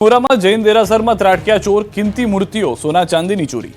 મોરામાં જૈન દેરાસરમાં ત્રાટક્યા ચોર, કિંમતી મૂર્તિઓ, સોના ચાંદીની ચોરી।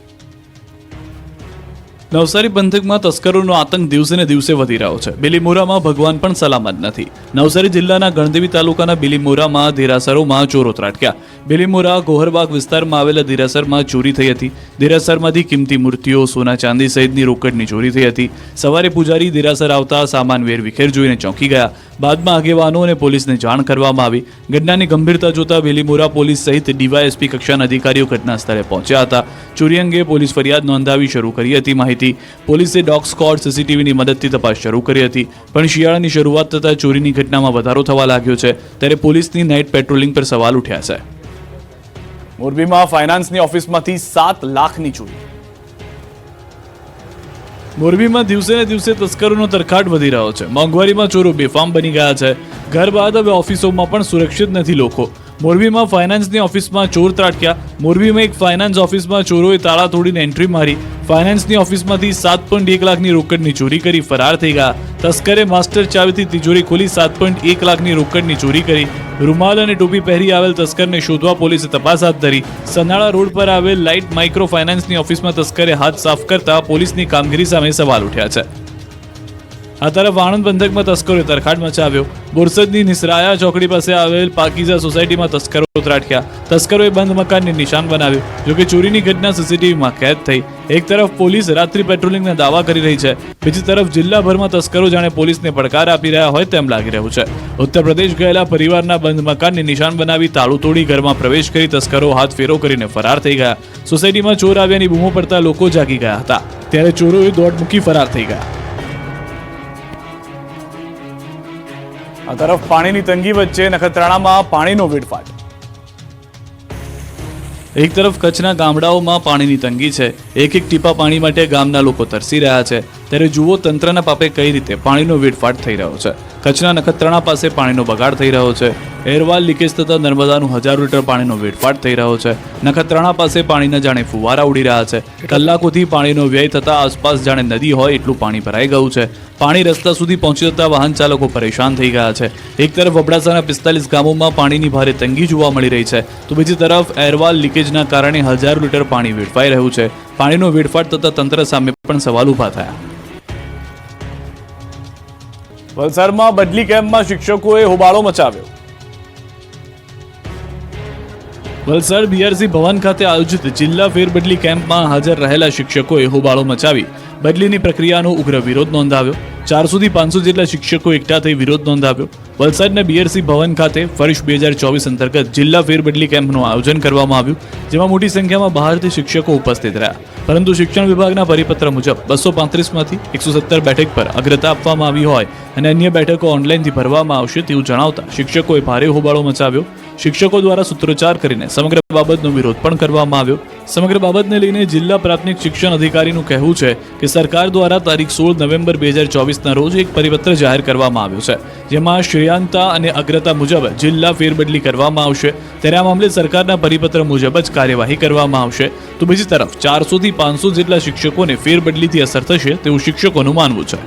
નવસારી પંથકમાં તસ્કરોનો આતંક દિવસે ને દિવસે વધી રહ્યો છે। બિલીમોરામાં ભગવાન પણ સલામત નથી। નવસારી જિલ્લાના ગણદેવી તાલુકાના બિલીમોરામાં દેરાસરોમાં ચોરો ત્રાટક્યા। બિલીમોરા ગોહરબાગ વિસ્તારમાં આવેલા દેરાસરમાં ચોરી થઈ હતી। દેરાસરમાંથી કિંમતી મૂર્તિઓ, સોના ચાંદી સહિતની રોકડની ચોરી થઈ હતી। સવારે પૂજારી દેરાસર આવતા સામાન વેરવિખેર જોઈને ચોંકી ગયા। બાદમાં આગેવાનો અને પોલીસને જાણ કરવામાં આવી। ઘટનાની ગંભીરતા જોતા બિલીમોરા પોલીસ સહિત ડીવાયએસપી કક્ષાના અધિકારીઓ ઘટના સ્થળે પહોંચ્યા હતા। ચોરી અંગે પોલીસ ફરિયાદ નોંધાવી શરૂ કરી હતી। માહિતી પોલીસે ડોગ સ્ક્વોડ સીસીટીવીની મદદથી તપાસ શરૂ કરી હતી, પણ શિયાળાની શરૂઆત થતાં ચોરીની ઘટનામાં વધારો થવા લાગ્યો છે। ત્યારે પોલીસની નાઇટ પેટ્રોલિંગ પર સવાલ ઉઠ્યા છે। મોરબીમાં ફાઇનાન્સની ઓફિસમાંથી 7 લાખની ચોરી। મોરબીમાં દિવસે ને દિવસે તસ્કરોનો તરખાટ વધી રહ્યો છે। મોંઘવારીમાં ચોરો બેફામ બની ગયા છે। ઘર બાદ હવે ઓફિસોમાં પણ સુરક્ષિત નથી લોકો। મોરબીમાં ફાઇનાન્સની ઓફિસમાં ચોર ત્રાટક્યા। મોરબીમાં એક ફાઇનાન્સ ઓફિસમાં ચોરોએ તાળા તોડીને એન્ટ્રી મારી ફાઇનાન્સની ઓફિસમાંથી 7.1 લાખની રોકડની ચોરી કરી ફરાર થઈ ગયા। તસ્કરે માસ્ટર ચાવીથી તિજોરી ખોલી 7.1 લાખની રોકડની ચોરી કરી। રૂમાલ અને ટોપી પહેરી આવેલ તસ્કરને શોધવા પોલીસે તપાસ હાથ ધરી। સનાળા રોડ પર આવેલ લાઇટ માઇક્રો ફાઇનાન્સની ઓફિસમાં તસ્કરે હાથ સાફ કરતા પોલીસની કામગીરી સામે સવાલ ઉઠ્યા છે। આ તરફ આણંદ પંથકમાં તસ્કરોએ તરખાટ મચાવ્યો। બોરસદની નિસરાયા ચોકડી પાસે આવેલ પાકીઝા સોસાયટીમાં તસ્કરો ત્રાટક્યા। તસ્કરોએ બંધ મકાનને નિશાન બનાવ્યું, જોકે ચોરીની ઘટના સીસીટીવીમાં કેદ થઈ। એક તરફ પોલીસ રાત્રિ પેટ્રોલિંગના દાવા કરી રહી છે, બીજી તરફ જિલ્લાભરમાં તસ્કરો જાણે પોલીસને પડકાર આપી રહ્યા હોય તેમ લાગી રહ્યું છે। ઉત્તર પ્રદેશ ગયેલા પરિવારના બંધ મકાનને નિશાન બનાવી તાળું તોડી ઘરમાં પ્રવેશ કરી તસ્કરો હાથ ફેરો કરીને ફરાર થઈ ગયા। સોસાયટીમાં ચોર આવ્યાની બૂમો પડતા લોકો જાગી ગયા હતા, ત્યારે ચોરોએ દોડ મૂકી ફરાર થઈ ગયા। આ તરફ પાણીની તંગી વચ્ચે નખત્રાણામાં પાણીનો વેડફાટ। એક તરફ કચ્છના ગામડાઓમાં પાણીની તંગી છે। એક ટીપા પાણી માટે ગામના લોકો તરસી રહ્યા છે, ત્યારે જુઓ તંત્રના પાપે કઈ રીતે પાણીનો વેડફાટ થઈ રહ્યો છે। કચ્છના નખત્રાણા પાસે પાણીનો બગાડ થઈ રહ્યો છે। એરવાલ લીકેજ થતા નર્મદાનું 1000 લીટર પાણીનો વેડફાટ થઈ રહ્યો છે। નખત્રાણા પાસે પાણીના જાણે ફુવારા ઉડી રહ્યા છે। કલાકોથી પાણીનો વ્યય થતા આસપાસ જાણે નદી હોય એટલું પાણી ભરાઈ ગયું છે। પાણી રસ્તા સુધી પહોંચી જતા વાહન ચાલકો પરેશાન થઈ ગયા છે। એક તરફ અબડાસાના 45 ગામોમાં પાણીની ભારે તંગી જોવા મળી રહી છે, તો બીજી તરફ એરવાલ લીકેજના કારણે 1000 લીટર પાણી વેડફાઈ રહ્યું છે। પાણીનો વેડફાટ થતા તંત્ર સામે પણ સવાલ ઉભા થયા। વલસાડમાં બદલી કેમ્પમાં શિક્ષકોએ હોબાળો મચાવ્યો। વલસાડ બીઆરસી ભવન ખાતે આયોજિત જિલ્લા ફેરબદલી કેમ્પમાં હાજર રહેલા શિક્ષકોએ હોબાળો મચાવી બદલીની પ્રક્રિયાનો ઉગ્ર વિરોધ નોંધાવ્યો। 400 થી 500 જેટલા શિક્ષકો એકઠા થઈ વિરોધ નોંધાવ્યો। વલસાડના બીઆરસી ભવન ખાતે વર્ષ 2024 અંતર્ગત જિલ્લા ફેરબદલી કેમ્પનું આયોજન કરવામાં આવ્યું, જેમાં મોટી સંખ્યામાં બહારથી શિક્ષકો ઉપસ્થિત રહ્યા, પરંતુ શિક્ષણ વિભાગના પરિપત્ર મુજબ 235માંથી 117 બેઠક પર અગ્રતા આપવામાં આવી હોય અને અન્ય બેઠકો ઓનલાઈનથી ભરવામાં આવશે તેવું જણાવતા શિક્ષકોએ ભારે હોબાળો મચાવ્યો। શિક્ષકો દ્વારા સૂત્રોચ્ચાર કરીને સમગ્ર બાબતનો વિરોધ પણ કરવામાં આવ્યો। સમગ્ર બાબતને લઈને જિલ્લા પ્રાથમિક શિક્ષણ અધિકારીનું કહેવું છે કે સરકાર દ્વારા તારીખ 16 નવેમ્બર 2024ના રોજ એક પરિપત્ર જાહેર કરવામાં આવ્યો છે, જેમાં શ્રેયાંતા અને અગ્રતા મુજબ જિલ્લા ફેરબદલી કરવામાં આવશે, ત્યારે આ મામલે સરકારના પરિપત્ર મુજબ જ કાર્યવાહી કરવામાં આવશે। તો બીજી તરફ 400 થી 500 જેટલા શિક્ષકોને ફેરબદલીથી અસર થશે તેવું શિક્ષકોનું માનવું છે।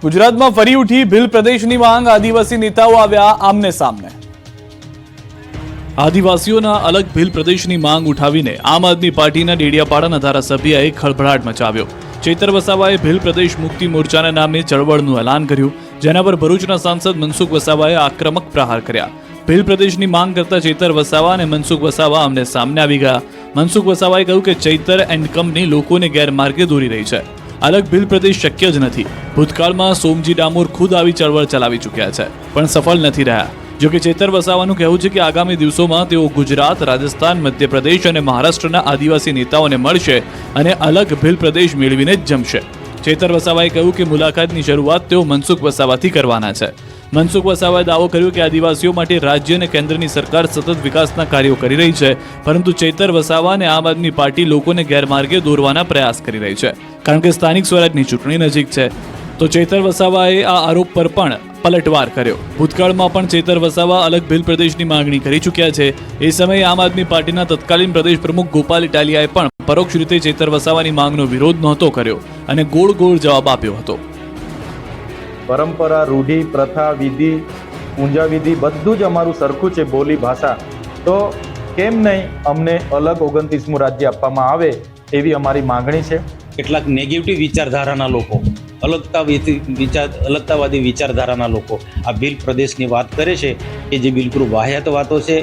ગુજરાતમાં ફરી ઉઠી ભીલ પ્રદેશની માંગ, આદિવાસી નેતાઓ આવ્યા આમને સામને। આદિવાસીઓના અલગ ભીલ પ્રદેશની માંગ ઉઠાવીને આમ આદમી પાર્ટીના ડેડિયાપાડાના ધારાસભ્યએ ખળભળાટ મચાવ્યો। ચૈતર વસાવાએ ભીલ પ્રદેશ મુક્તિ મોરચાના નામે ચળવળનું એલાન કર્યું, જેના પર ભરૂચના સાંસદ મનસુખ વસાવાએ આક્રમક પ્રહાર કર્યા। ભીલ પ્રદેશની માંગ કરતા ચૈતર વસાવા અને મનસુખ વસાવા આમને સામને આવી ગયા। મનસુખ વસાવાએ કહ્યું કે ચૈતર એન્ડ કંપની લોકોને ગેરમાર્ગે દોરી રહી છે। અલગ ભીલ પ્રદેશ શક્ય જ નથી। ભૂતકાળમાં સોમજી ડામોર ખુદ આવી ચળવળ ચલાવી ચૂક્યા છે, પણ સફળ નથી રહ્યા। જોકે ચૈતર વસાવાનું કહેવું છે કે આગામી દિવસોમાં તેઓ ગુજરાત, રાજસ્થાન, મધ્યપ્રદેશ અને મહારાષ્ટ્રના આદિવાસી નેતાઓને મળશે અને અલગ ભીલ પ્રદેશ મેળવીને જ જમશે। ચૈતર વસાવાએ કહ્યું કે મુલાકાતની શરૂઆત તેઓ મનસુખ વસાવાથી કરવાના છે। મનસુખ વસાવાએ દાવો કર્યો કે આદિવાસીઓ માટે રાજ્ય અને કેન્દ્રની સરકાર સતત વિકાસના કાર્યો કરી રહી છે, પરંતુ ચૈતર વસાવા અને આમ આદમી પાર્ટી લોકોને ગેરમાર્ગે દોરવાના પ્રયાસ કરી રહી છે, કારણ કે સ્થાનિક સ્વરાજની ચૂંટણી નજીક છે। તો ચૈતર વસાવાએ આ આરોપ પર પણ પલટવાર કર્યો। ભૂતકાળમાં પણ ચૈતર વસાવા અલગ ભીલ પ્રદેશની માંગણી કરી ચૂક્યા છે। એ સમયે આમ આદમી પાર્ટીના તત્કાલીન પ્રદેશ પ્રમુખ ગોપાલ ઇટાલિયાએ પણ પરોક્ષ રીતે ચૈતર વસાવાની માંગનો વિરોધ નહોતો કર્યો અને ગોળ ગોળ જવાબ આપ્યો હતો। પરંપરા, રૂઢિ, પ્રથા, વિધિ ઊંઝા વિધિ બધું જ અમારું સરખું છે, બોલી ભાષા, તો કેમ નહીં અમને અલગ 29મું રાજ્ય આપવામાં આવે એવી અમારી માગણી છે. કેટલાક નેગેટિવ વિચારધારાના લોકો, અલગતાવાદી વિચારધારાના લોકો આ ભીલ પ્રદેશની વાત કરે છે કે જે બિલકુલ વાહિયાત વાતો છે.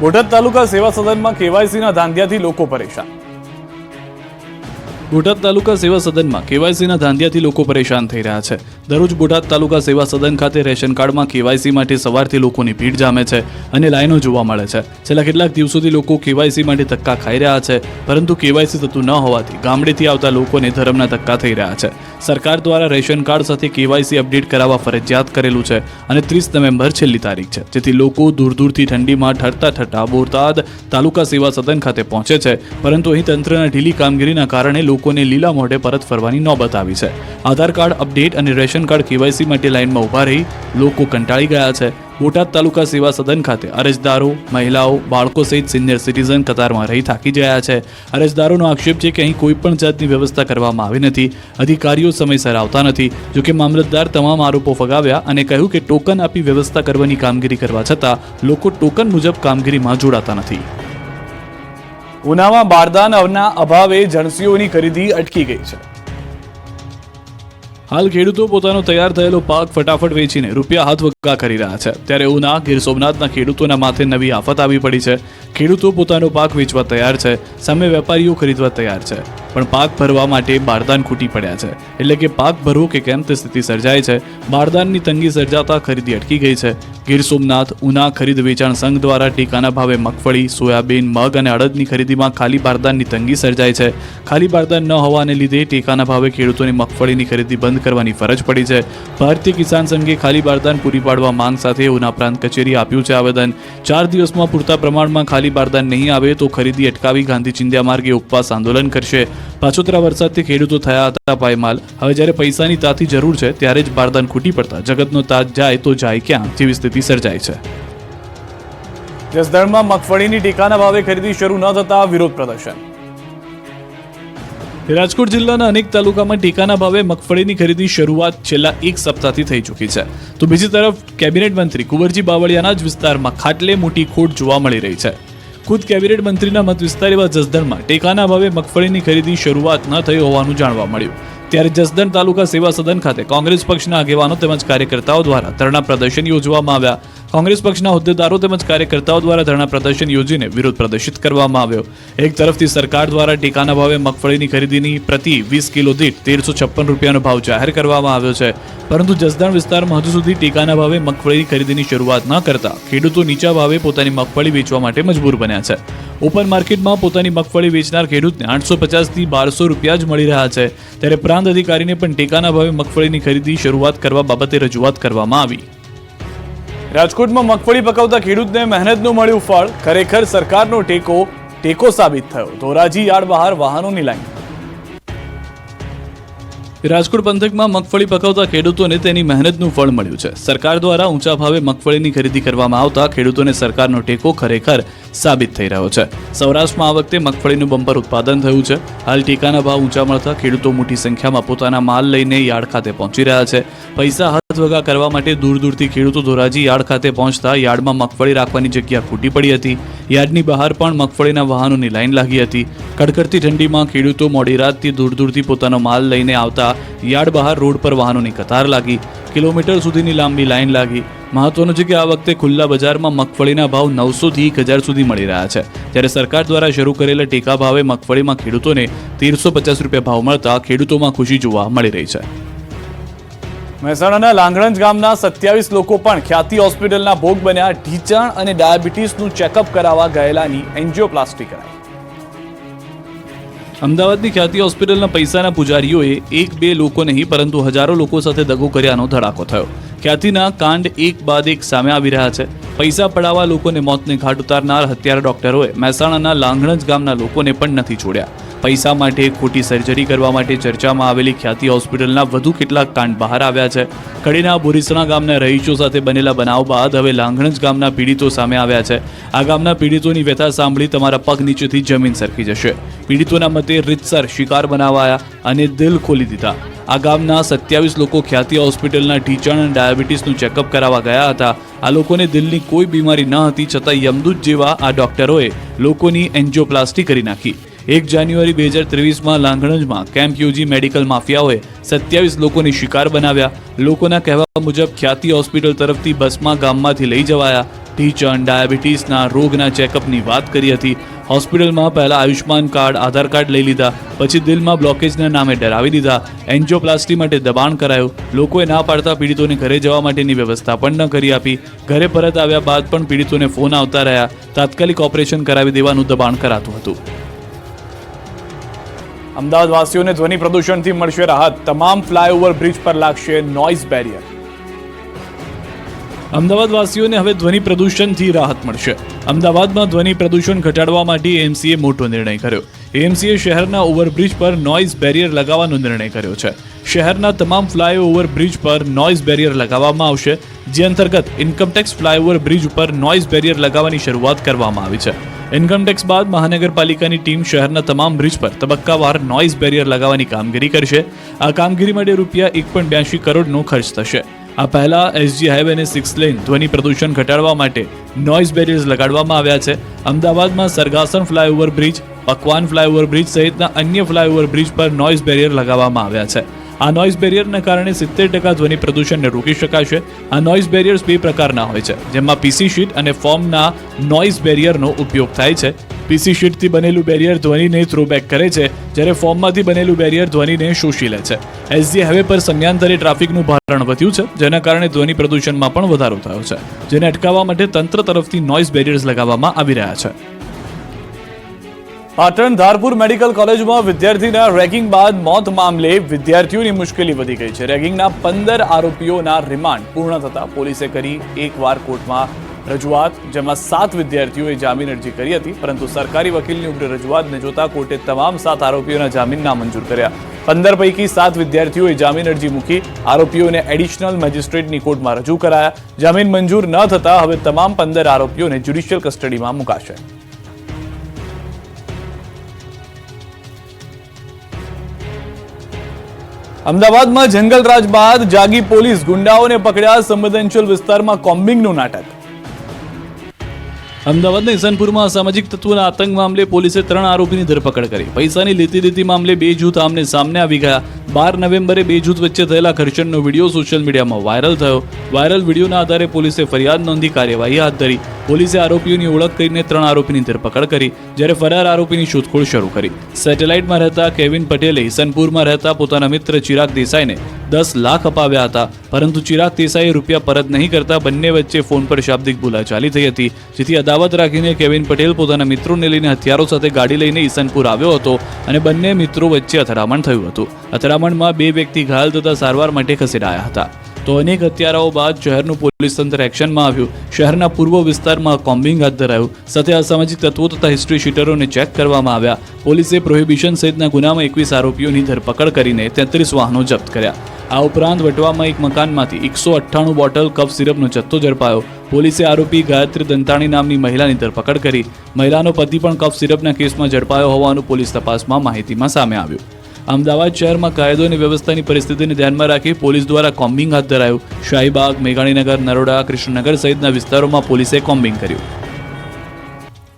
બોટાદ તાલુકા સેવા સદનમાં કેવાયસીના ધાંધિયાથી લોકો પરેશાન. બોટાદ તાલુકા સેવા સદનમાં કેવાયસીના ધાંધિયાથી લોકો પરેશાન થઈ રહ્યા છે. દરરોજ બોટાદ તાલુકા સેવા સદન ખાતે રેશન કાર્ડમાં કેવાયસી માટે સવારથી લોકોની ભીડ જામે છે અને લાઈનો જોવા મળે છે. છેલ્લા કેટલાક દિવસોથી લોકો કેવાયસી માટે ધક્કા ખાઈ રહ્યા છે, પરંતુ કેવાયસી થતું ન હોવાથી ગામડેથી આવતા લોકોને ધરમના ધક્કા થઈ રહ્યા છે. સરકાર દ્વારા રેશન કાર્ડ સાથે કેવાયસી અપડેટ કરાવવા ફરજિયાત કરેલું છે અને 30 નવેમ્બર છેલ્લી તારીખ છે, જેથી લોકો દૂર દૂરથી ઠંડીમાં ઠરતા બોટાદ તાલુકા સેવા સદન ખાતે પહોંચે છે, પરંતુ અહીં તંત્રના ઢીલી કામગીરીના કારણે લોકોને લીલા મોઢે પરત ફરવાની નોબત આવી છે. આધાર કાર્ડ અપડેટ અને રેશન કાર્ડ કેવાયસી માટે લાઇનમાં ઊભા રહી લોકો કંટાળી ગયા છે. બોટાદ તાલુકા સેવા સદન ખાતે અરજદારો, મહિલાઓ, બાળકો સહિત સિનિયર સિટીઝન કતારમાં રહી થાકી ગયા છે. અરજદારોનો આક્ષેપ છે કે અહીં કોઈ પણ જાતની વ્યવસ્થા કરવામાં આવી નથી, અધિકારીઓ સમયસર આવતા નથી. જોકે મામલતદાર તમામ આરોપો ફગાવ્યા અને કહ્યું કે ટોકન આપી વ્યવસ્થા કરવાની કામગીરી કરવા છતાં લોકો ટોકન મુજબ કામગીરીમાં જોડાતા નથી. ઉનામાં બારદાનના અભાવે જણસીઓની ખરીદી અટકી ગઈ છે. હાલ ખેડૂતો પોતાનો તૈયાર થયેલો પાક ફટાફટ વેચીને રૂપિયા હાથ વગા કરી રહ્યા છે. ત્યારે ઉના ગીર સોમનાથના ખેડૂતોના માથે નવી આફત આવી પડી છે. ખેડૂતો પોતાનો પાક વેચવા તૈયાર છે, સામે વેપારીઓ ખરીદવા તૈયાર છે, પણ પાક ભરવા માટે બારદાન ખૂટી પડ્યા છે. એટલે કે પાક ભરવો કે કેમ તે સ્થિતિ સર્જાય છે. બારદાનની તંગી સર્જાતા ખરીદી અટકી ગઈ છે. ગીર સોમનાથ ઉના ખરીદ વેચાણ સંઘ દ્વારા ટેકાના ભાવે મગફળી, સોયાબીન, મગ અને અડદની ખરીદીમાં ખાલી બારદાનની તંગી સર્જાય છે. ખાલી બારદાન ન હોવાને લીધે ટેકાના ભાવે ખેડૂતોની મગફળીની ખરીદી બંધ કરવાની ફરજ પડી છે. ભારતીય કિસાન સંઘે ખાલી બારદાન પૂરી પાડવા માંગ સાથે ઉના પ્રાંત કચેરીએ આપ્યું છે આવેદન. 4 દિવસમાં પૂરતા પ્રમાણમાં ખાલી બારદાન નહીં આવે તો ખરીદી અટકાવી ગાંધી ચિંધ્યા માર્ગે ઉપવાસ આંદોલન કરશે. પાછોતરા વરસાદથી ખેડૂતો થયા હતા પાયમાલ. હવે જ્યારે પૈસાની તાતી જરૂર છે ત્યારે જ બારદાન ખૂટી પડતા જગતનો તાજ જાય તો જાય ક્યાં જેવી સ્થિતિ સર્જાય છે. જસદણમાં મગફળીની ટેકાના ભાવે ખરીદી શરૂ ન થતા વિરોધ પ્રદર્શન. રાજકોટ જિલ્લાના અનેક તાલુકામાં ટેકાના ભાવે મગફળીની ખરીદી શરૂઆત છેલ્લા એક સપ્તાહથી થઈ ચૂકી છે, તો બીજી તરફ કેબિનેટ મંત્રી કુંવરજી બાવળિયાના જ વિસ્તારમાં ખાટલે મોટી ખોટ જોવા મળી રહી છે. ખુદ કેબિનેટ મંત્રીના મત વિસ્તાર એવા જસદણમાં ટેકાના ભાવે મગફળીની ખરીદી શરૂઆત ન થઈ હોવાનું જાણવા મળ્યું. ત્યારે જસદણ તાલુકા સેવા સદન ખાતે કોંગ્રેસ પક્ષના આગેવાનો તેમજ કાર્યકર્તાઓ દ્વારા ધરણા પ્રદર્શન યોજવામાં આવ્યા. કોંગ્રેસ પક્ષના હોદ્દેદારો તેમજ કાર્યકર્તાઓ દ્વારા ધરણા પ્રદર્શન યોજીને વિરોધ પ્રદર્શિત કરવામાં આવ્યો. એક તરફથી સરકાર દ્વારા ટેકાના ભાવે મગફળીની ખરીદીની પ્રતિ 20 કિલો દીઠ 1356 રૂપિયાનો ભાવ જાહેર કરવામાં આવ્યો છે, પરંતુ જસદણ વિસ્તારમાં હજુ સુધી ટેકાના ભાવે મગફળીની ખરીદીની શરૂઆત ન કરતા ખેડૂતો નીચા ભાવે પોતાની મગફળી વેચવા માટે મજબૂર બન્યા છે. ઓપન માર્કેટમાં પોતાની મગફળી વેચનાર ખેડૂતને 850 થી 1200 રૂપિયા જ મળી રહ્યા છે. ત્યારે પ્રાંત અધિકારીને પણ ટેકાના ભાવે મગફળીની ખરીદી શરૂઆત કરવા બાબતે રજૂઆત કરવામાં આવી. રાજકોટમાં મગફળી પકવતા ખેડૂતને મહેનતનું મળ્યું ફળ. ખરેખર સરકારનો ટેકો સાબિત થયો. ધોરાજી યાર્ડ બહાર વાહનોની લાઈન. રાજકોટ પંથકમાં મગફળી પકવતા ખેડૂતોને તેની મહેનતનું ફળ મળ્યું છે. સરકાર દ્વારા ઊંચા ભાવે મગફળીની ખરીદી કરવામાં આવતા ખેડૂતોને સરકારનો ટેકો ખરેખર સાબિત થઈ રહ્યો છે. સૌરાષ્ટ્રમાં આ વખતે મગફળીનું બમ્પર ઉત્પાદન થયું છે. હાલ ટેકાના ભાવ ઊંચા મળતા ખેડૂતો મોટી સંખ્યામાં પોતાના માલ લઈને યાર્ડ ખાતે પહોંચી રહ્યા છે. પૈસા હાથ વગા કરવા માટે દૂર દૂરથી ખેડૂતો ધોરાજી યાર્ડ ખાતે પહોંચતા યાર્ડમાં મગફળી રાખવાની જગ્યા ખૂટી પડી હતી. યાર્ડની બહાર પણ મગફળીના વાહનોની લાઈન લાગી હતી. કડકડતી ઠંડીમાં ખેડૂતો મોડી રાતથી દૂર દૂરથી પોતાનો માલ લઈને આવતા યાર્ડ બહાર રોડ પર વાહનોની કતાર લાગી. કિલોમીટર સુધીની લાંબી લાઈન લાગી. મહત્વનું છે કે આ વખતે ખુલ્લા બજારમાં મગફળીના ભાવ 900 થી 1000 સુધી મળી રહ્યા છે. જ્યારે સરકાર દ્વારા શરૂ કરેલા ટેકા ભાવે મગફળીમાં ખેડૂતોને 1350 રૂપિયા ભાવ મળતા ખેડૂતોમાં ખુશી જોવા મળી રહી છે. મહેસાણાના લાંગણજ ગામના 27 લોકો પણ ખ્યાતિ હોસ્પિટલના ભોગ બન્યા. ઢીંચણ અને ડાયાબિટીસનું ચેકઅપ કરાવવા ગયેલાની એન્જિયોપ્લાસ્ટી કરાઈ. અમદાવાદની ખ્યાતિ હોસ્પિટલના પૈસાના પૂજારીઓએ 1-2 લોકો નહીં પરંતુ હજારો લોકો સાથે દગો કર્યાનો ધડાકો થયો. ખ્યાતિના કાંડ એક બાદ એક સામે આવી રહ્યા છે. પૈસા પડાવવા લોકોને મોતને ઘાટ ઉતારનાર હત્યારા ડોક્ટરોએ મહેસાણાના લાંગણજ ગામના લોકોને પણ નથી છોડ્યા. પૈસા માટે ખોટી સર્જરી કરવા માટે ચર્ચામાં આવેલી ખ્યાતિ હોસ્પિટલના વધુ કેટલાક કાંડ બહાર આવ્યા છે. કડીના બોરીસણા ગામના રહીશો સાથે બનેલા બનાવ બાદ હવે લાંગણજ ગામના પીડિતો સામે આવ્યા છે. આ ગામના પીડિતોની વ્યથા સાંભળી તમારા પગ નીચેથી જમીન સરકી જશે. પીડિતોના મતે રીતસર શિકાર બનાવાયા અને દિલ ખોલી દીધા. આ ગામના 27 લોકો ખ્યાતિ હોસ્પિટલના ઢીંચણ અને ડાયાબિટીસનું ચેકઅપ કરાવવા ગયા હતા. આ લોકોને દિલની કોઈ બીમારી ન હતી, છતાં યમદૂત જેવા આ ડોક્ટરોએ લોકોની એન્જિયોપ્લાસ્ટી કરી નાખી. 1 જાન્યુઆરી 2023માં લાંગણજમાં કેમ્પ યોજી મેડિકલ માફિયાઓએ 27 લોકોની શિકાર બનાવ્યા. લોકોના કહેવા મુજબ ખ્યાતિ હોસ્પિટલ તરફથી બસમાં ગામમાંથી લઈ જવાયા. ઢીંચણ ડાયાબિટીસના રોગના ચેકઅપની વાત કરી હતી. હોસ્પિટલમાં પહેલા આયુષ્માન કાર્ડ, આધાર કાર્ડ લઈ લીધા, પછી દિલમાં બ્લોકેજના નામે ડરાવી દીધા. એન્જિયોપ્લાસ્ટી માટે દબાણ કરાયું. લોકોએ ના પાડતા પીડિતોને ઘરે જવા માટેની વ્યવસ્થા પણ ન કરી આપી. ઘરે પરત આવ્યા બાદ પણ પીડિતોને ફોન આવતા રહ્યા. તાત્કાલિક ઓપરેશન કરાવી દેવાનું દબાણ કરાતું હતું. અમદાવાદવાસીઓને ધ્વનિ પ્રદૂષણથી મળશે રાહત. તમામ ફ્લાયઓવર બ્રિજ પર લાગશે નોઇઝ બેરિયર. અમદાવાદવાસીઓને હવે ધ્વનિ પ્રદૂષણથી રાહત મળશે. અમદાવાદમાં ધ્વનિ પ્રદૂષણ ઘટાડવા માટે એએમસીએ મોટો નિર્ણય કર્યો. એએમસીએ શહેરના ઓવરબ્રિજ પર નોઇઝ બેરિયર લગાવવાનો નિર્ણય કર્યો છે. શહેરના તમામ ફ્લાયઓવર બ્રિજ પર નોઇઝ બેરિયર લગાવવામાં આવશે, જે અંતર્ગત ઇન્કમટેક્સ ફ્લાયઓવર બ્રિજ ઉપર નોઇઝ બેરિયર લગાવવાની શરૂઆત કરવામાં આવી છે. ઇન્કમટેક્સ બાદ મહાનગરપાલિકાની ટીમ શહેરના તમામ બ્રિજ પર તબક્કાવાર નોઇઝ બેરિયર લગાવવાની કામગીરી કરશે. આ કામગીરી માટે રૂપિયા 1.82 કરોડનો ખર્ચ થશે. આ પહેલા એસજી હાઈવે અને 6 લેન ધ્વનિ પ્રદૂષણ ઘટાડવા માટે નોઇઝ બેરિયર્સ લગાડવામાં આવ્યા છે. અમદાવાદમાં સરગાસન ફ્લાયઓવર બ્રિજ, પકવાન ફ્લાયઓવર બ્રિજ સહિતના અન્ય ફ્લાયઓવર બ્રિજ પર નોઇઝ બેરિયર લગાવવામાં આવ્યા છે. આ નોઇઝ બેરિયરના કારણે 70% ધ્વનિ પ્રદૂષણને રોકી શકાશે. આ નોઇઝ બેરિયર્સ 2 પ્રકારના હોય છે, જેમાં પીસી શીટ અને ફોર્મના નોઇઝ બેરિયરનો ઉપયોગ થાય છે. પીસી શીટથી બનેલું બેરિયર ધ્વનિને થ્રોબેક કરે છે, જ્યારે ફોર્મમાંથી બનેલું બેરિયર ધ્વનિને શોષી લે છે. એસજી હાઈવે પર સમયાંતરે ટ્રાફિકનું ભારણ વધ્યું છે, જેના કારણે ધ્વનિ પ્રદૂષણમાં પણ વધારો થયો છે, જેને અટકાવવા માટે તંત્ર તરફથી નોઇઝ બેરિયર્સ લગાવવામાં આવી રહ્યા છે. પાટણ ધારપુર મેડિકલ કોલેજમાં વિદ્યાર્થીના રેગિંગ બાદ મોત મામલે વિદ્યાર્થીઓની મુશ્કેલી વધી ગઈ છે. રેગિંગના 15 આરોપીઓના રિમાન્ડ પૂર્ણ થતા પોલીસે કરી એકવાર કોર્ટમાં રજૂઆત, જેમાં 7 વિદ્યાર્થીઓએ જામીન અરજી કરી હતી, પરંતુ સરકારી વકીલની ઉગ્ર રજૂઆતને જોતા કોર્ટે તમામ 7 આરોપીઓના જામીન નામંજૂર કર્યા. 15 પૈકી 7 વિદ્યાર્થીઓએ જામીન અરજી મૂકી. આરોપીઓને એડિશનલ મેજિસ્ટ્રેટની કોર્ટમાં રજૂ કરાયા. જામીન મંજૂર ન થતા હવે તમામ 15 આરોપીઓને જ્યુડિશિયલ કસ્ટડીમાં મુકાશે. અમદાવાદમાં જંગલરાજ બાદ જાગી પોલીસ, ગુંડાઓને પકડ્યા. સંવેદનશીલ વિસ્તારમાં કોમ્બિંગનું નાટક. અમદાવાદના ઇસનપુરમાં અસામાજિક તત્વોના આતંક મામલે પોલીસે 3 આરોપીની ધરપકડ કરી. પૈસાની લેતી દેતી મામલે 2 જૂથ આમને સામને આવી ગયા. 12 નવેમ્બરે 2 જૂથ વચ્ચે થયેલા ઘર્ષણનો વિડીયો સોશિયલ મીડિયામાં વાયરલ થયો. વાયરલ વિડીયોના આધારે પોલીસે ફરિયાદ નોંધી કાર્યવાહી હાથ ધરી. પોલીસે આરોપીઓની ઓળખ કરીને 3 આરોપીની ધરપકડ કરી, જ્યારે ફરાર આરોપીની શોધખોળ શરૂ કરી. સેટેલાઇટમાં રહેતા કેવિન પટેલે ઇસનપુરમાં રહેતા પોતાના મિત્ર ચિરાગ દેસાઈને 10 લાખ અપાવ્યા હતા, પરંતુ ચિરાગ દેસાઈએ રૂપિયા પરત નહીં કરતા બંને વચ્ચે ફોન પર શાબ્દિક બોલાચાલી થઈ હતી, જેથી અદાવત રાખીને કેવિન પટેલ પોતાના મિત્રોને લઈને હથિયારો સાથે ગાડી લઈને ઇસનપુર આવ્યો હતો અને બંને મિત્રો વચ્ચે અથડામણ થયું હતું. અથડામણમાં 2 વ્યક્તિ ઘાયલ થતા સારવાર માટે ખસેડાયા હતા. તો અનેક હત્યારાઓ બાદ શહેરનું પોલીસ તંત્ર એક્શનમાં આવ્યું. શહેરના પૂર્વ વિસ્તારમાં કોમ્બિંગ હાથ ધરાયું. સાથે અસામાજિક તત્વો તથા હિસ્ટ્રી શીટરોને ચેક કરવામાં આવ્યા. પોલીસે પ્રોહિબિશન સહિતના ગુનામાં 21 આરોપીઓની ધરપકડ કરીને 33 વાહનો જપ્ત કર્યા. આ ઉપરાંત વટવામાં એક મકાનમાંથી 198 બોટલ કફ સિરપનો જથ્થો ઝડપાયો. પોલીસે આરોપી ગાયત્રી દંતાણી નામની મહિલાની ધરપકડ કરી. મહિલાનો પતિ પણ કફ સિરપના કેસમાં ઝડપાયો હોવાનું પોલીસ તપાસમાં માહિતીમાં સામે આવ્યું. અમદાવાદ શહેરમાં કાયદો અને વ્યવસ્થાની પરિસ્થિતિને ધ્યાનમાં રાખી પોલીસ દ્વારા કોમ્બિંગ હાથ ધરાયું. શાહીબાગ, મેઘાણીનગર, નરોડા, કૃષ્ણનગર સહિતના વિસ્તારોમાં પોલીસે કોમ્બિંગ કર્યું.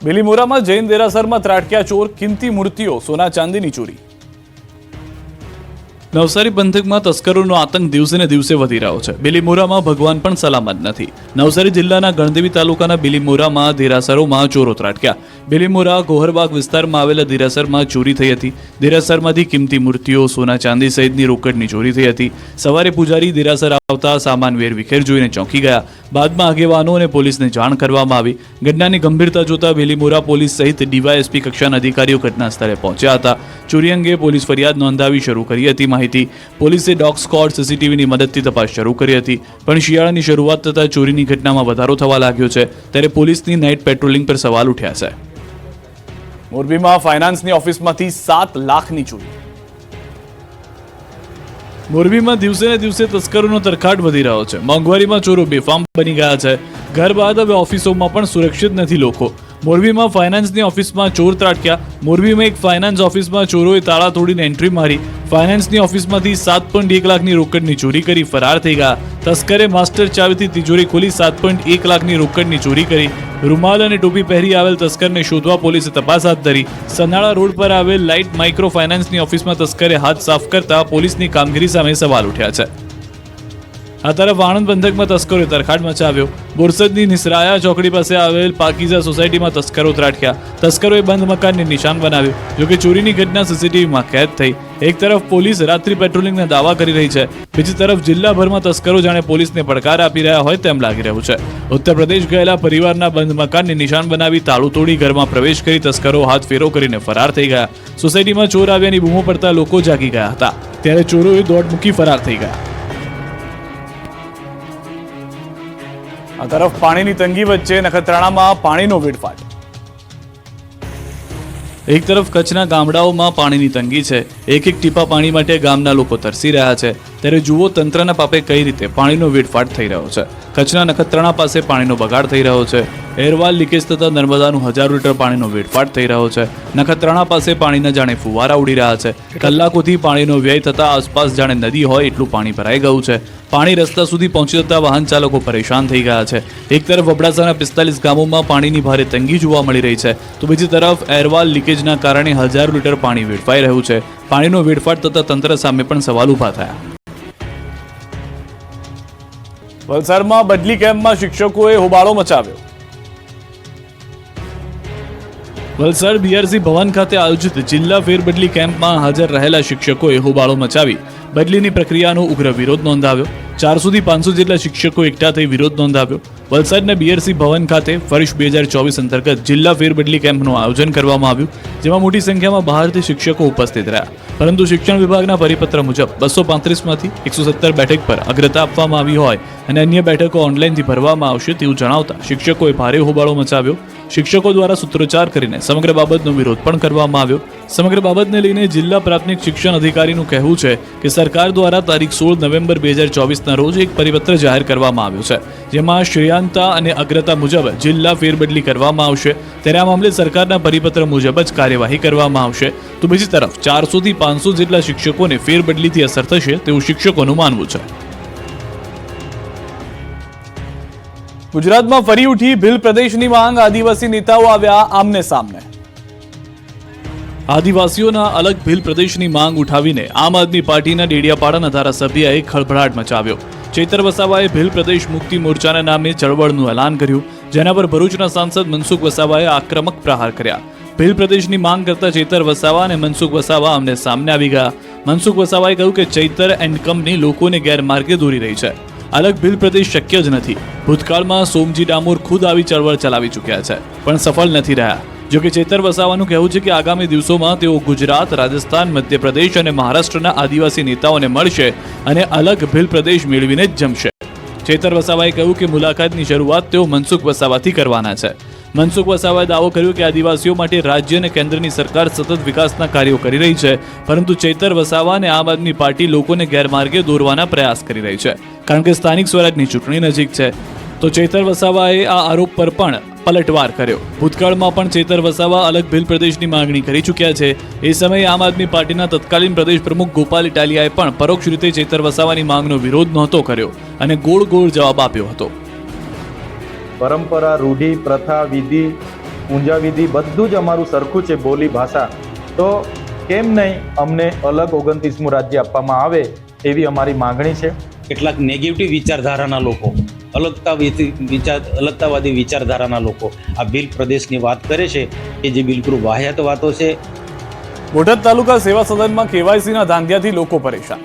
બિલીમોરામાં જૈન દેરાસરમાં ત્રાટક્યા ચોર, કિંમતી મૂર્તિઓ, સોના ચાંદીની ચોરી. નવસારી પંથકમાં તસ્કરોનો આતંક દિવસે ને દિવસે વધી રહ્યો છે. બિલીમોરામાં ભગવાન પણ સલામત નથી. નવસારી જિલ્લાના ગણદેવી તાલુકાના બિલીમોરામાં દેરાસરોમાં ચોરો ત્રાટક્યા. બિલીમોરા ગોહરબાગ વિસ્તારમાં આવેલા દેરાસરમાં ચોરી થઈ હતી. દેરાસરમાંથી કિંમતી મૂર્તિઓ, સોના ચાંદી સહિતની રોકડની ચોરી થઈ હતી. સવારે પૂજારી દેરાસર આવતા સામાન વેરવિખેર જોઈને ચોંકી ગયા. બાદમાં આગેવાનો અને પોલીસને જાણ કરવામાં આવી. ઘટનાની ગંભીરતા જોતા બિલીમોરા પોલીસ સહિત ડીવાયએસપી કક્ષાના અધિકારીઓ ઘટના સ્થળે પહોંચ્યા હતા. ચોરી અંગે પોલીસ ફરિયાદ નોંધાવી શરૂ કરી હતી. પોલીસે ડોગ સ્ક્વોડ, સીસીટીવીની મદદથી તપાસ શરૂ કરી હતી, પણ શિયાળાની શરૂઆત થતાં ચોરીની ઘટનામાં વધારો થવા લાગ્યો છે, ત્યારે પોલીસની નાઇટ પેટ્રોલિંગ પર સવાલ ઉઠ્યા છે. મોરબીમાં ફાઇનાન્સની ઓફિસમાંથી 7 લાખની ચોરી. મોરબીમાં દિવસે ને દિવસે તસ્કરોનો તરખાટ વધી રહ્યો છે. મોંઘવારીમાં ચોરો બેફામ બની ગયા છે. ઘર બાદ હવે ઓફિસોમાં પણ સુરક્ષિત નથી લોકો. મોરબીમાં ફાઇનાન્સની ઓફિસમાં ચોર ત્રાટક્યા. મોરબીમાં એક ફાઇનાન્સ ઓફિસમાં ચોરોએ તાળા તોડીને એન્ટ્રી મારી ફાઇનાન્સની ઓફિસમાંથી 7.1 લાખની રોકડની ચોરી કરી ફરાર થઈ ગયા. તસ્કરે માસ્ટર ચાવીથી તિજોરી ખોલી 7.1 લાખની રોકડની ચોરી કરી. રૂમાલ અને ટોપી પહેરી આવેલ તસ્કરને શોધવા પોલીસે તપાસ હાથ ધરી. સનાળા રોડ પર આવેલ લાઇટ માઇક્રો ફાઇનાન્સની ઓફિસમાં તસ્કરે હાથ સાફ કરતા પોલીસની કામગીરી સામે સવાલ ઉઠ્યા છે. આ તરફ આણંદ પંથકમાં તસ્કરોએ તરખાટ મચાવ્યો. બોરસદની નિસરાયા ચોકડી પાસે આવેલ પાકીઝા સોસાયટીમાં તસ્કરો ત્રાટક્યા. તસ્કરોએ બંધ મકાનને નિશાન બનાવ્યું. જોકે ચોરીની ઘટના સીસીટીવીમાં કેદ થઈ. એક તરફ પોલીસ રાત્રિ પેટ્રોલિંગના દાવા કરી રહી છે, બીજી તરફ જિલ્લાભરમાં તસ્કરો જાણે પોલીસને પડકાર આપી રહ્યા હોય તેમ લાગી રહ્યું છે. ઉત્તર પ્રદેશ ગયેલા પરિવારના બંધ મકાનને નિશાન બનાવી તાળું તોડી ઘરમાં પ્રવેશ કરી તસ્કરો હાથ ફેરો કરીને ફરાર થઈ ગયા. સોસાયટીમાં ચોર આવ્યાની બૂમો પડતા લોકો જાગી ગયા હતા, ત્યારે ચોરોએ દોડ મૂકી ફરાર થઈ ગયા. આ તરફ પાણીની તંગી વચ્ચે નખત્રાણામાં પાણીનો વેડફાટ. એક તરફ કચ્છના ગામડાઓમાં પાણીની તંગી છે. એક એક ટીપા પાણી માટે ગામના લોકો તરસી રહ્યા છે, ત્યારે જુઓ તંત્રના પાપે કઈ રીતે પાણીનો વેડફાટ થઈ રહ્યો છે. કચ્છના નખત્રાણા પાસે પાણીનો બગાડ થઈ રહ્યો છે. એરવાલ લીકેજ થતા નર્મદાનું 1000 લીટર પાણીનો વેડફાટ થઈ રહ્યો છે. નખત્રાણા પાસે પાણીના જાણે ફુવારા ઉડી રહ્યા છે. કલાકોથી પાણીનો વ્યય થતા આસપાસ જાણે નદી હોય એટલું પાણી ભરાઈ ગયું છે. પાણી રસ્તા સુધી પહોંચી જતા વાહન ચાલકો પરેશાન થઈ ગયા છે. એક તરફ અબડાસાના 45 ગામોમાં પાણીની ભારે તંગી જોવા મળી રહી છે, તો બીજી તરફ એરવાલ લીકેજના કારણે 1000 લીટર પાણી વેડફાઈ રહ્યું છે. પાણીનો વેડફાટ થતા તંત્ર સામે પણ સવાલ ઊભા થયા. વલસાડમાં બદલી કેમ્પમાં શિક્ષકોએ હોબાળો મચાવ્યો. વલસાડ બીઆરસી ભવન ખાતે આયોજિત જિલ્લા ફેરબદલી કેમ્પમાં હાજર રહેલા શિક્ષકોએ હોબાળો મચાવી બદલીની પ્રક્રિયાનો ઉગ્ર વિરોધ નોંધાવ્યો. 400 થી 500 જેટલા શિક્ષકો એકઠા થઈ વિરોધ નોંધાવ્યો. વલસાડના બીઆરસી ભવન ખાતે વર્ષ 2024 અંતર્ગત જિલ્લા ફેરબદલી કેમ્પનું આયોજન કરવામાં આવ્યું, જેમાં મોટી સંખ્યામાં બહારથી શિક્ષકો ઉપસ્થિત રહ્યા. પરંતુ શિક્ષણ વિભાગના પરિપત્ર મુજબ 235માંથી 117 બેઠક પર અગ્રતા આપવામાં આવી હોય અને અન્ય બેઠકો ઓનલાઈનથી ભરવામાં આવશે તેવું જણાવતા શિક્ષકોએ ભારે હોબાળો મચાવ્યો. શિક્ષકો દ્વારા સૂત્રોચ્ચાર કરીને સમગ્ર બાબતનો વિરોધ પણ કરવામાં આવ્યો. સમગ્ર બાબતને લઈને જિલ્લા પ્રાથમિક શિક્ષણ અધિકારીનું કહેવું છે કે સરકાર દ્વારા તારીખ 16 નવેમ્બર 2024ના રોજ એક પરિપત્ર જાહેર કરવામાં આવ્યો છે, જેમાં શ્રેયાંતા અને અગ્રતા મુજબ જિલ્લા ફેરબદલી કરવામાં આવશે. ત્યારે આ મામલે સરકારના પરિપત્ર મુજબ જ કાર્યવાહી કરવામાં આવશે. તો બીજી તરફ 400 થી 500 જેટલા શિક્ષકોને ફેરબદલીથી અસર થશે તેવું શિક્ષકોનું માનવું છે. ગુજરાતમાં ફરી ઉઠી ભીલ પ્રદેશની માંગ, આદિવાસી નેતાઓ આવ્યા આમને સામને. આદિવાસીઓના અલગ ભીલ પ્રદેશની માંગ ઉઠાવીને આમ આદમી પાર્ટીના ડેડિયાપાડાના ધારાસભ્યએ ખળભળાટ મચાવ્યો. ચૈતર વસાવાએ ભીલ પ્રદેશ મુક્તિ મોરચાના નામે ચળવળનું એલાન કર્યું, જેના પર ભરૂચના સાંસદ મનસુખ વસાવાએ આક્રમક પ્રહાર કર્યા. ભીલ પ્રદેશની માંગ કરતા ચૈતર વસાવા અને મનસુખ વસાવા આમને સામને આવી ગયા. મનસુખ વસાવાએ કહ્યું કે ચૈતર એન્ડ કંપની લોકોને ગેરમાર્ગે દોરી રહી છે. અલગ ભીલ પ્રદેશ શક્ય જ નથી. ભૂતકાળમાં સોમજી ડામોર ખુદ આવી ચળવળ ચલાવી ચૂક્યા છે, પણ સફળ નથી રહ્યા. જોકે ચૈતર વસાવાનું કહેવું છે કે આગામી દિવસોમાં તેઓ ગુજરાત, રાજસ્થાન, મધ્યપ્રદેશ અને મહારાષ્ટ્રના આદિવાસી નેતાઓને મળશે અને અલગ ભીલ પ્રદેશ મેળવીને જ જમશે. ચૈતર વસાવાએ કહ્યું કે મુલાકાતની શરૂઆત તેઓ મનસુખ વસાવાથી કરવાના છે. મનસુખ વસાવાએ દાવો કર્યો કે આદિવાસીઓ માટે રાજ્ય અને કેન્દ્રની સરકાર સતત વિકાસના કાર્યો કરી રહી છે, પરંતુ ચૈતર વસાવા અને આમ આદમી પાર્ટી લોકોને ગેરમાર્ગે દોરવાના પ્રયાસ કરી રહી છે, કારણ કે સ્થાનિક સ્વરાજની ચૂંટણી નજીક છે. તો ચૈતર વસાવાએ આ આરોપ પર પણ પલટવાર કર્યો. ભૂતકાળમાં પણ ચૈતર વસાવા અલગ ભીલ પ્રદેશની માંગણી કરી ચૂક્યા છે. એ સમયે આમ આદમી પાર્ટીના તત્કાલીન પ્રદેશ પ્રમુખ ગોપાલ ઇટાલિયાએ પણ પરોક્ષ રીતે ચૈતર વસાવાની માંગનો વિરોધ નહોતો કર્યો અને ગોળ ગોળ જવાબ આપ્યો હતો. પરંપરા, રૂઢિ, પ્રથા, વિધિ, ઊંઝા વિધિ બધું જ અમારું સરખું છે, બોલી, ભાષા. તો કેમ નહીં અમને અલગ 29મું રાજ્ય આપવામાં આવે એવી અમારી માંગણી છે. કેટલાક નેગેટિવ વિચારધારાના લોકો, અલગતાવાદી વિચારધારાના લોકો આ ભીલ પ્રદેશની વાત કરે છે કે જે બિલકુલ વાહિયાત વાતો છે. બોટાદ તાલુકા સેવા સદનમાં કેવાયસીના ધાંધિયાથી લોકો પરેશાન.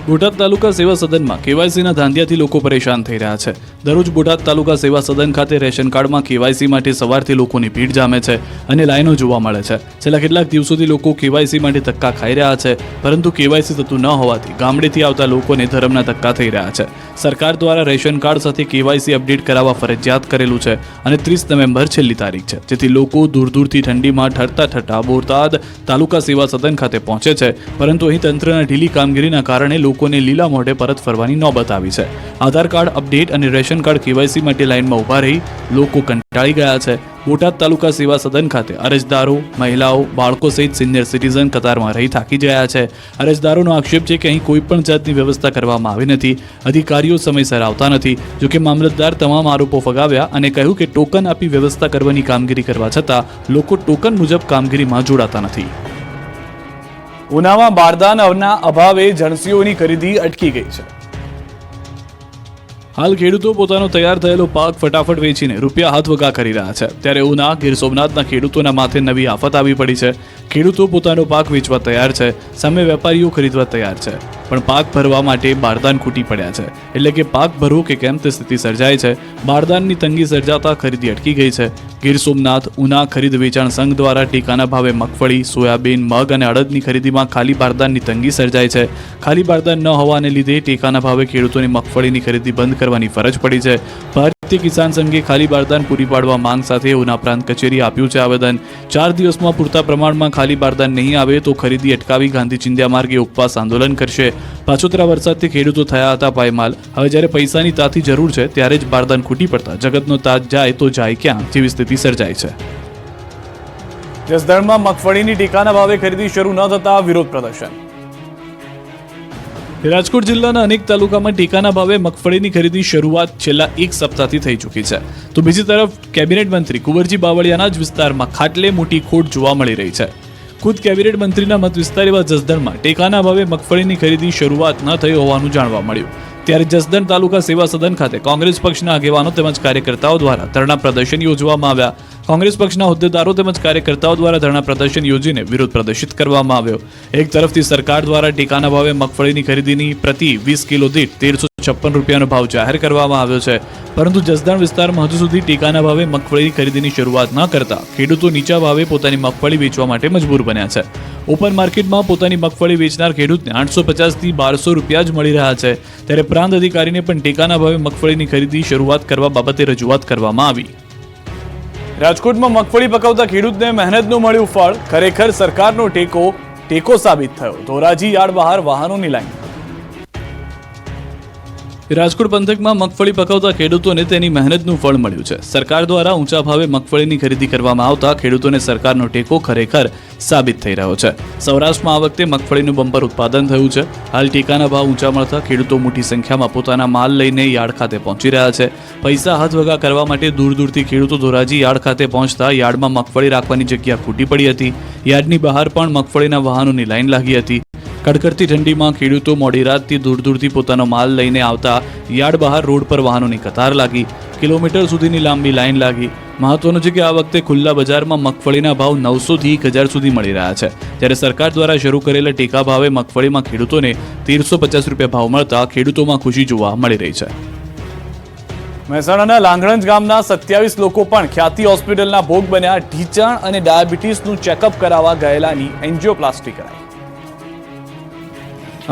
બોટાદ તાલુકા સેવા સદનમાં કેવાયસીના ધાંધિયાથી લોકો પરેશાન થઈ રહ્યા છે. દરરોજ બોટાદ તાલુકા સેવા સદન ખાતે રેશન કાર્ડમાં કેવાયસી માટે સવારથી લોકોની ભીડ જામે છે અને લાઈનો જોવા મળે છે. છેલ્લા કેટલાક દિવસોથી લોકો કેવાયસી માટે ધક્કા ખાઈ રહ્યા છે, પરંતુ કેવાયસી થતું ન હોવાથી ગામડેથી આવતા લોકોને ધરમના ધક્કા થઈ રહ્યા છે. સરકાર દ્વારા રેશન કાર્ડ સાથે કેવાયસી અપડેટ કરાવવા ફરજિયાત કરેલું છે અને 30 નવેમ્બર છેલ્લી તારીખ છે, જેથી લોકો દૂર દૂરથી ઠંડીમાં ઠરતા બોટાદ તાલુકા સેવા સદન ખાતે પહોંચે છે, પરંતુ અહીં તંત્રના ઢીલી કામગીરીના કારણે લોકો લોકોને લીલા મોઢે પરત ફરવાની નોબત આવી છે. આધાર કાર્ડ અપડેટ અને રેશન કાર્ડ કેવાયસી માટે લાઇનમાં ઊભા રહી લોકો કંટાળી ગયા છે. બોટાદ તાલુકા સેવા સદન ખાતે અરજદારો, મહિલાઓ, બાળકો સહિત સિનિયર સિટીઝન કતારમાં રહી થાકી ગયા છે. અરજદારોનો આક્ષેપ છે કે અહીં કોઈ પણ જાતની વ્યવસ્થા કરવામાં આવી નથી. અધિકારીઓ સમયસર આવતા નથી. જોકે મામલતદાર તમામ આરોપો ફગાવ્યા અને કહ્યું કે ટોકન આપી વ્યવસ્થા કરવાની કામગીરી કરવા છતાં લોકો ટોકન મુજબ કામગીરીમાં જોડાતા નથી. ઉનામાં બારદાનના અભાવે જણસીઓની ખરીદી અટકી ગઈ છે. હાલ ખેડૂતો પોતાનો તૈયાર થયેલો પાક ફટાફટ વેચીને રૂપિયા હાથવગા કરી રહ્યા છે. ત્યારે ઉના, ગીર સોમનાથના ખેડૂતોના માથે નવી આફત આવી પડી છે. ખેડૂતો પોતાનો પાક વેચવા તૈયાર છે, સામે વેપારીઓ ખરીદવા તૈયાર છે, પણ પાક ભરવા માટે બારદાન ખૂટી પડ્યા છે. એટલે કે પાક ભરવું કે કેમ તે સ્થિતિ સર્જાય છે. બારદાનની તંગી સર્જાતા ખરીદી અટકી ગઈ છે. ગીર સોમનાથ, ઉના ખરીદ વેચાણ સંઘ દ્વારા ટેકાના ભાવે મગફળી, સોયાબીન, મગ અને અડદની ખરીદીમાં ખાલી બારદાનની તંગી સર્જાય છે. ખાલી બારદાન ન હોવાને લીધે ટેકાના ભાવે ખેડૂતોની મગફળીની ખરીદી બંધ કરવાની ફરજ પડી છે. ભારતીય કિસાન સંઘે ખાલી બારદાન પૂરી પાડવા માંગ સાથે ઉના પ્રાંત કચેરી આપ્યું છે આવેદન. 4 દિવસમાં પૂરતા પ્રમાણમાં ખાલી બારદાન નહીં આવે તો ખરીદી અટકાવી ગાંધી ચિંધ્યા માર્ગે ઉપવાસ આંદોલન કરશે. પાછોતરા વરસાદથી ખેડૂતો થયા હતા પાયમાલ. હવે જ્યારે પૈસાની તાતી જરૂર છે ત્યારે જ બારદાન ખૂટી પડતા જગતનો તાજ જાય તો જાય ક્યાં જેવી સ્થિતિ સર્જાય છે. જસદણમાં મગફળીની ટેકાના ભાવે ખરીદી શરૂ ન થતા વિરોધ પ્રદર્શન. રાજકોટ જિલ્લાના અનેક તાલુકામાં ટેકાના ભાવે મગફળીની ખરીદી શરૂઆત છેલ્લા એક સપ્તાહથી થઈ ચૂકી છે. તો બીજી તરફ કેબિનેટ મંત્રી કુંવરજી બાવળિયાના જ વિસ્તારમાં ખાટલે મોટી ખોટ જોવા મળી રહી છે. ખુદ કેબિનેટ મંત્રીના મત વિસ્તાર એવા જસદણમાં ટેકાના ભાવે મગફળીની ખરીદી શરૂઆત ન થઈ હોવાનું જાણવા મળ્યું. ત્યારે જસદણ તાલુકા સેવા સદન ખાતે કોંગ્રેસ પક્ષના આગેવાનો તેમજ કાર્યકર્તાઓ દ્વારા ધરણા પ્રદર્શન યોજવામાં આવ્યા. કોંગ્રેસ પક્ષના હોદ્દેદારો તેમજ કાર્યકર્તાઓ દ્વારા ધરણા પ્રદર્શન યોજીને વિરોધ પ્રદર્શિત કરવામાં આવ્યો. એક તરફથી સરકાર દ્વારા ટેકાના ભાવે મગફળીની ખરીદીની પ્રતિ 20 કિલો દીઠ 1356 રૂપિયાનો ભાવ જાહેર કરવામાં આવ્યો છે. પરંતુ જસદણ વિસ્તારમાં હજુ સુધી ટેકાના ભાવે મગફળીની ખરીદીની શરૂઆત ન કરતા ખેડૂતો નીચા ભાવે પોતાની મગફળી વેચવા માટે મજબૂર બન્યા છે. ઓપન માર્કેટમાં પોતાની મગફળી વેચનાર ખેડૂતને 850 થી 1200 રૂપિયા જ મળી રહ્યા છે. ત્યારે પ્રાંત અધિકારીને પણ ટેકાના ભાવે મગફળીની ખરીદી શરૂઆત કરવા બાબતે રજૂઆત કરવામાં આવી. રાજકોટમાં મગફળી પકવતા ખેડૂતને મહેનતનું મળ્યું ફળ. ખરેખર સરકારનો ટેકો સાબિત થયો. ધોરાજી યાર્ડ બહાર વાહનોની લાઈન. રાજકોટ પંથકમાં મગફળી પકવતા ખેડૂતોને તેની મહેનતનું ફળ મળ્યું છે. સરકાર દ્વારા ઊંચા ભાવે મગફળીની ખરીદી કરવામાં આવતા ખેડૂતોને સરકારનો ટેકો ખરેખર સાબિત થઈ રહ્યો છે. સૌરાષ્ટ્રમાં આ વખતે મગફળીનું બમ્પર ઉત્પાદન થયું છે. હાલ ટેકાના ભાવ ઊંચા મળતા ખેડૂતો મોટી સંખ્યામાં પોતાના માલ લઈને યાર્ડ ખાતે પહોંચી રહ્યા છે. પૈસા હાથવગા કરવા માટે દૂર દૂરથી ખેડૂતો ધોરાજી યાર્ડ ખાતે પહોંચતા યાર્ડમાં મગફળી રાખવાની જગ્યા ખૂટી પડી હતી. યાર્ડની બહાર પણ મગફળીના વાહનોની લાઈન લાગી હતી. કડકડતી ઠંડીમાં ખેડૂતો મોડી રાતથી દૂર દૂરથી પોતાનો માલ લઈને આવતા યાર્ડ બહાર રોડ પર વાહનોની કતાર લાગી. કિલોમીટર સુધીની લાંબી લાઈન લાગી. મહત્વનું છે કે આ વખતે ખુલ્લા બજારમાં મગફળીના ભાવ 900 થી 1000 સુધી મળી રહ્યા છે. જ્યારે સરકાર દ્વારા શરૂ કરેલા ટેકા ભાવે મગફળીમાં ખેડૂતોને 1350 રૂપિયા ભાવ મળતા ખેડૂતોમાં ખુશી જોવા મળી રહી છે. મહેસાણાના લાંગણજ ગામના 27 લોકો પણ ખ્યાતિ હોસ્પિટલના ભોગ બન્યા. ઢીંચાણ અને ડાયાબિટીસનું ચેકઅપ કરાવવા ગયેલાની એન્જિયોપ્લાસ્ટી કરાઈ.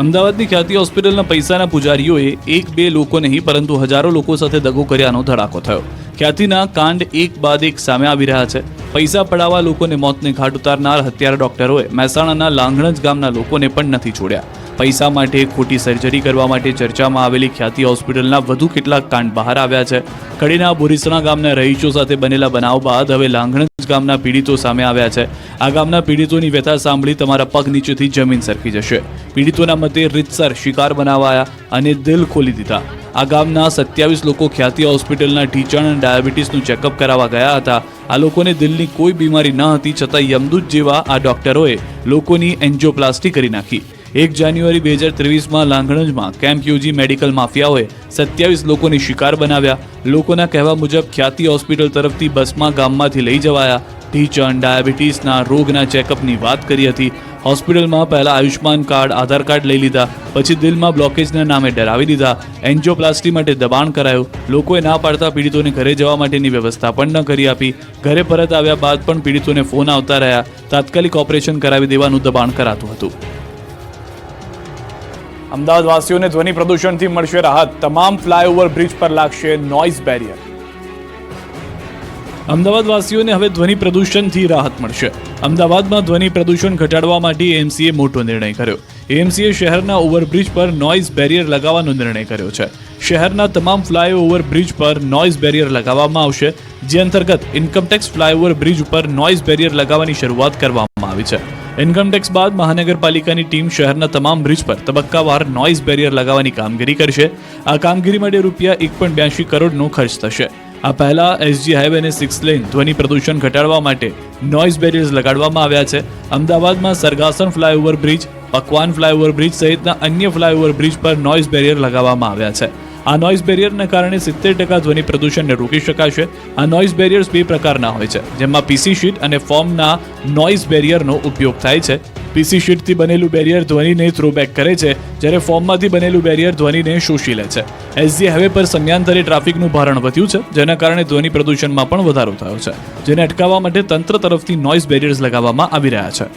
અમદાવાદની ખ્યાતિ હોસ્પિટલના પૈસાના પૂજારીઓએ 1-2 લોકો નહીં પરંતુ હજારો લોકો સાથે દગો કર્યાનો ધડાકો થયો. ખ્યાતિના કાંડ એક બાદ એક સામે આવી રહ્યા છે. પૈસા પડાવવા લોકોને મોતને ઘાટ ઉતારનાર હત્યારા ડોક્ટરોએ મહેસાણાના લાંગણજ ગામના લોકોને પણ નથી છોડ્યા. પૈસા માટે ખોટી સર્જરી કરવા માટે ચર્ચામાં આવેલી ખ્યાતિ હોસ્પિટલના વધુ કેટલાક કાંડ બહાર આવ્યા છે. કડીના બોરીસણા ગામના રહીશો સાથે બનેલા બનાવ બાદ હવે લાંગણજ ગામના પીડિતો સામે આવ્યા છે. આ ગામના પીડિતોની વ્યથા સાંભળી તમારા પગ નીચેથી જમીન સરકી જશે. પીડિતોના મતે રીતસર શિકાર બનાવાયા અને દિલ ખોલી દીધા. આ ગામના 27 લોકો ખ્યાતિ હોસ્પિટલના ઢીંચાણ અને ડાયાબિટીસનું ચેકઅપ કરાવવા ગયા હતા. આ લોકોને દિલની કોઈ બીમારી ન હતી છતાં યમદૂત જેવા આ ડોક્ટરોએ લોકોની એન્જિયોપ્લાસ્ટી કરી નાખી. 1 જાન્યુઆરી 2023માં લાંગણજમાં કેમ્પ યોજી મેડિકલ માફિયાઓએ 27 લોકોને શિકાર બનાવ્યા. લોકોના કહેવા મુજબ ખ્યાતિ હોસ્પિટલ તરફથી બસમાં ગામમાંથી લઈ જવાયા. ઢીંચણ, ડાયાબિટીસના રોગના ચેકઅપની વાત કરી હતી. હોસ્પિટલમાં પહેલા આયુષ્માન કાર્ડ, આધાર કાર્ડ લઈ લીધા, પછી દિલમાં બ્લોકેજના નામે ડરાવી દીધા. એન્જિયોપ્લાસ્ટી માટે દબાણ કરાયું. લોકોએ ના પાડતા પીડિતોને ઘરે જવા માટેની વ્યવસ્થા પણ ન કરી આપી. ઘરે પરત આવ્યા બાદ પણ પીડિતોને ફોન આવતા રહ્યા. તાત્કાલિક ઓપરેશન કરાવી દેવાનું દબાણ કરાતું હતું. અમદાવાદવાસીઓને ધ્વનિ પ્રદૂષણથી મળશે રાહત. તમામ ફ્લાયઓવર બ્રિજ પર લાગશે નોઇઝ બેરિયર. અમદાવાદવાસીઓને હવે ધ્વનિ પ્રદૂષણથી રાહત મળશે. અમદાવાદમાં ધ્વનિ પ્રદૂષણ ઘટાડવા માટે એએમસીએ મોટો નિર્ણય કર્યો. એએમસીએ શહેરના ઓવરબ્રિજ પર નોઇઝ બેરિયર લગાવવાનો નિર્ણય કર્યો છે. શહેરના તમામ ફ્લાયઓવર બ્રિજ પર નોઇઝ બેરિયર લગાવવામાં આવશે, જે અંતર્ગત ઇન્કમટેક્સ ફ્લાયઓવર બ્રિજ ઉપર નોઇઝ બેરિયર લગાવવાની શરૂઆત કરવામાં આવી છે. ઇન્કમટેક્સ બાદ મહાનગરપાલિકાની ટીમ શહેરના તમામ બ્રિજ પર તબક્કાવાર નોઇઝ બેરિયર લગાવવાની કામગીરી કરશે. આ કામગીરી માટે રૂપિયા 1.82 કરોડનો ખર્ચ થશે. આ પહેલા એસજી હાઈવે અને 6 લેન ધ્વનિ પ્રદૂષણ ઘટાડવા માટે નોઇઝ બેરિયર્સ લગાડવામાં આવ્યા છે. અમદાવાદમાં સરગાસન ફ્લાયઓવર બ્રિજ, પકવાન ફ્લાયઓવર બ્રિજ સહિતના અન્ય ફ્લાયઓવર બ્રિજ પર નોઇઝ બેરિયર લગાવવામાં આવ્યા છે. આ નોઇઝ બેરિયરના કારણે 70% ધ્વનિ પ્રદૂષણને રોકી શકાશે. આ નોઇઝ બેરિયર્સ બે પ્રકારના હોય છે, જેમાં પીસી શીટ અને ફોર્મના નોઇઝ બેરિયરનો ઉપયોગ થાય છે. પીસી શીટથી બનેલું બેરિયર ધ્વનિને થ્રોબેક કરે છે, જ્યારે ફોર્મમાંથી બનેલું બેરિયર ધ્વનિને શોષી લે છે. એસજી હાઈવે પર સમયાંતરે ટ્રાફિકનું ભારણ વધ્યું છે, જેના કારણે ધ્વનિ પ્રદૂષણમાં પણ વધારો થયો છે, જેને અટકાવવા માટે તંત્ર તરફથી નોઇઝ બેરિયર્સ લગાવવામાં આવી રહ્યા છે.